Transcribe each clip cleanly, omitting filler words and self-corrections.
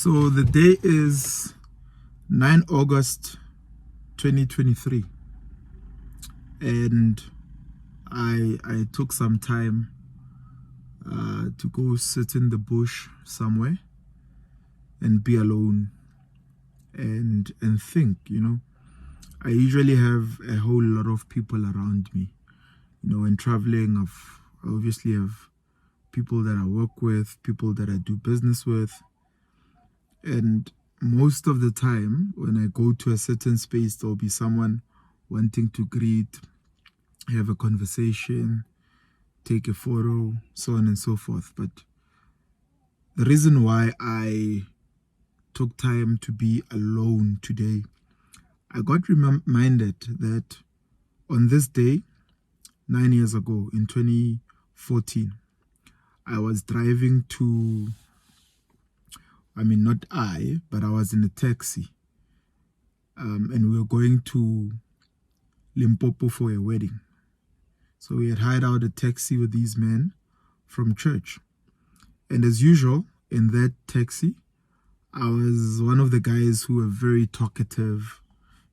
So the day is 9 August 2023, and I took some time to go sit in the bush somewhere and be alone and think. I usually have a whole lot of people around me. When traveling, I obviously have people that I work with, people that I do business with. And most of the time, when I go to a certain space, there'll be someone wanting to greet, have a conversation, take a photo, so on and so forth. But the reason why I took time to be alone today, I got reminded that on this day, 9 years ago in 2014, I was driving to, not I, but I was in a taxi. And we were going to Limpopo for a wedding. So we had hired out a taxi with these men from church. And as usual, in that taxi, I was one of the guys who were very talkative.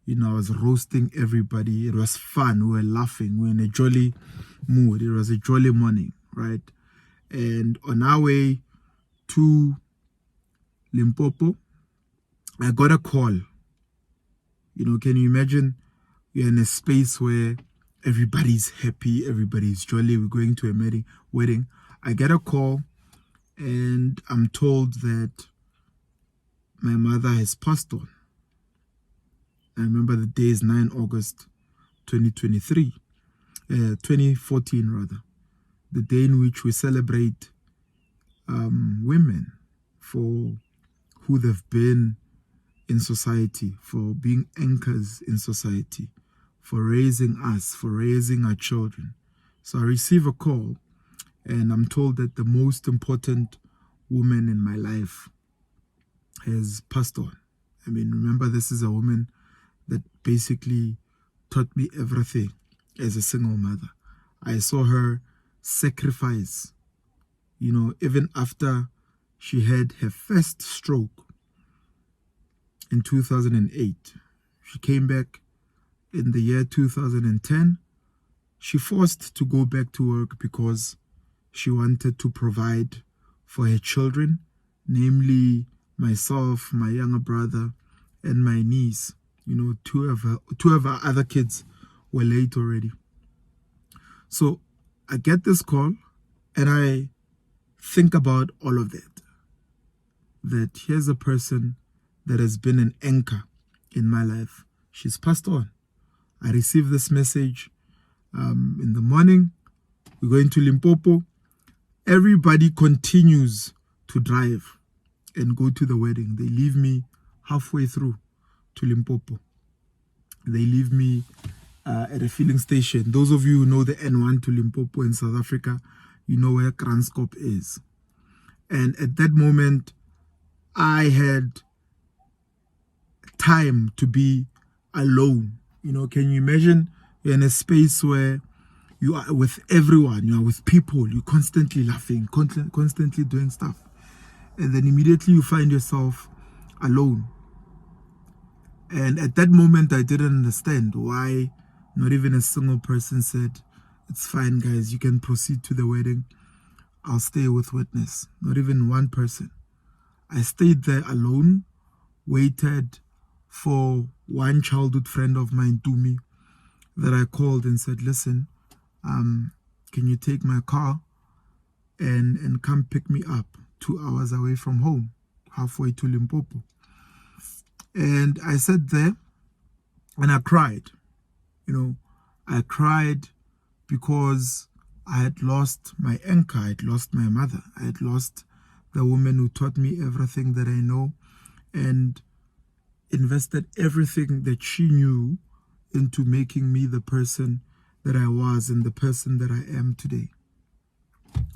I was roasting everybody. It was fun. We were laughing. We were in a jolly mood. It was a jolly morning, right? And on our way to Limpopo, I got a call. Can you imagine? You're in a space where everybody's happy, everybody's jolly. We're going to a wedding. I get a call and I'm told that my mother has passed on. I remember the day is 9 August 2014 rather. The day in which we celebrate women for who they've been in society, for being anchors in society, for raising us, for raising our children. So I receive a call and I'm told that the most important woman in my life has passed on. Remember, this is a woman that basically taught me everything as a single mother. I saw her sacrifice, even after she had her first stroke in 2008. She came back in the year 2010. She forced to go back to work because she wanted to provide for her children, namely myself, my younger brother, and my niece. Two of our other kids were late already. So I get this call and I think about all of that. That here's a person that has been an anchor in my life. She's passed on. I received this message in the morning. We're going to Limpopo. Everybody continues to drive and go to the wedding. They leave me halfway through to Limpopo. They leave me at a filling station. Those of you who know the N1 to Limpopo in South Africa, you know where Kranskop is. And at that moment, I had time to be alone. Can you imagine? You're in a space where you are with everyone, you are with people, you're constantly laughing, constantly doing stuff. And then immediately you find yourself alone. And at that moment, I didn't understand why not even a single person said, it's fine, guys, you can proceed to the wedding. I'll stay with witness. Not even one person. I stayed there alone, waited for one childhood friend of mine, Tumi, that I called and said, listen, can you take my car and come pick me up 2 hours away from home, halfway to Limpopo? And I sat there and I cried. I cried because I had lost my anchor. I had lost my mother. I had lost the woman who taught me everything that I know and invested everything that she knew into making me the person that I was and the person that I am today.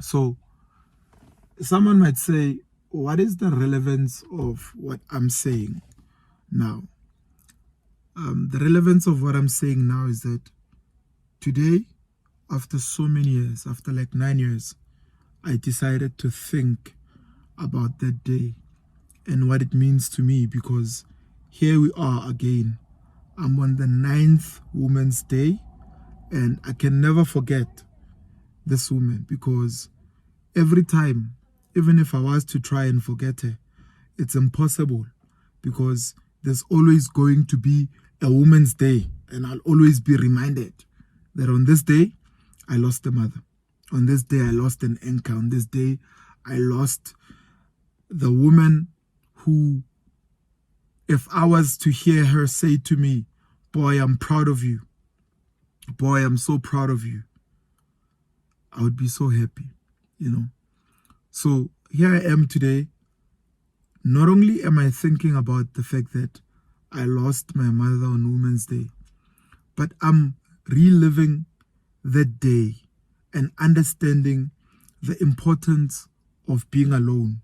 So someone might say, what is the relevance of what I'm saying now? The relevance of what I'm saying now is that today, after so many years, after like 9 years, I decided to think about that day and what it means to me, because here we are again. I'm on the 9th Women's Day, and I can never forget this woman, because every time, even if I was to try and forget her, it's impossible, because there's always going to be a Women's Day, and I'll always be reminded that on this day, I lost a mother. On this day, I lost an anchor. On this day, I lost the woman who, if I was to hear her say to me, "Boy, I'm proud of you. Boy, I'm so proud of you," I would be so happy, you know. So here I am today. Not only am I thinking about the fact that I lost my mother on Women's Day, but I'm reliving that day and understanding the importance of being alone.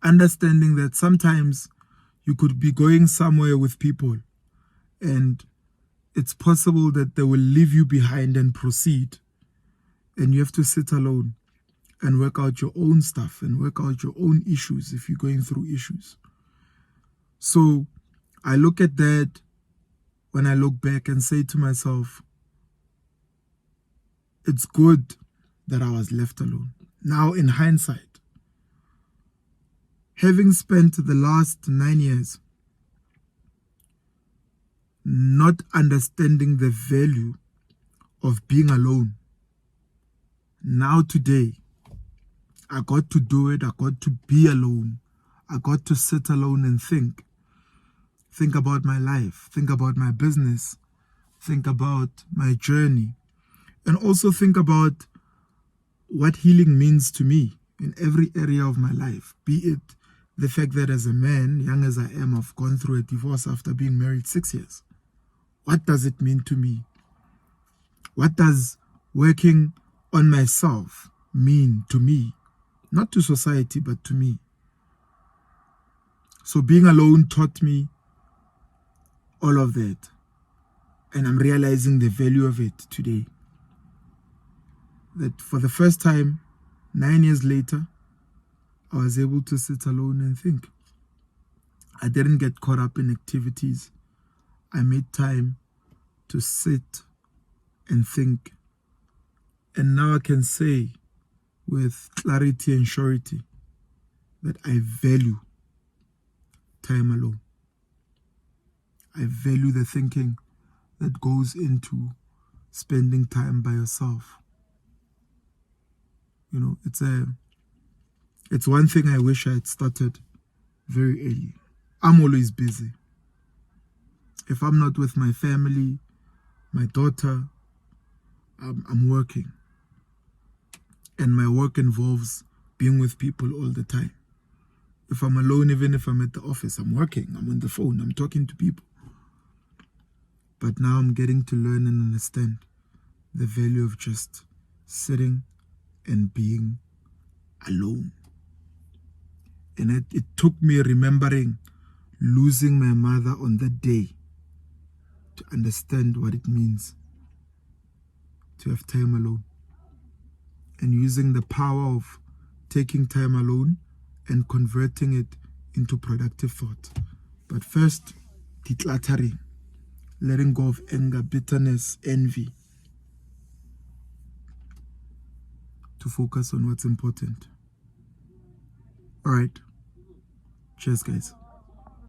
Understanding that sometimes you could be going somewhere with people and it's possible that they will leave you behind and proceed, and you have to sit alone and work out your own stuff and work out your own issues if you're going through issues. So I look at that when I look back and say to myself, it's good that I was left alone. Now, in hindsight, having spent the last 9 years not understanding the value of being alone, now today, I got to do it. I got to be alone. I got to sit alone and think. Think about my life. Think about my business. Think about my journey. And also think about what healing means to me in every area of my life. Be it the fact that as a man, young as I am, I've gone through a divorce after being married 6 years. What does it mean to me? What does working on myself mean to me? Not to society, but to me. So being alone taught me all of that. And I'm realizing the value of it today. That for the first time, 9 years later, I was able to sit alone and think. I didn't get caught up in activities. I made time to sit and think. And now I can say with clarity and surety that I value time alone. I value the thinking that goes into spending time by yourself. You know, it's one thing I wish I had started very early. I'm always busy. If I'm not with my family, my daughter, I'm working. And my work involves being with people all the time. If I'm alone, even if I'm at the office, I'm working, I'm on the phone, I'm talking to people. But now I'm getting to learn and understand the value of just sitting and being alone. And it took me remembering losing my mother on that day to understand what it means to have time alone. And using the power of taking time alone and converting it into productive thought. But first, decluttering, letting go of anger, bitterness, envy, to focus on what's important. All right. Cheers, guys.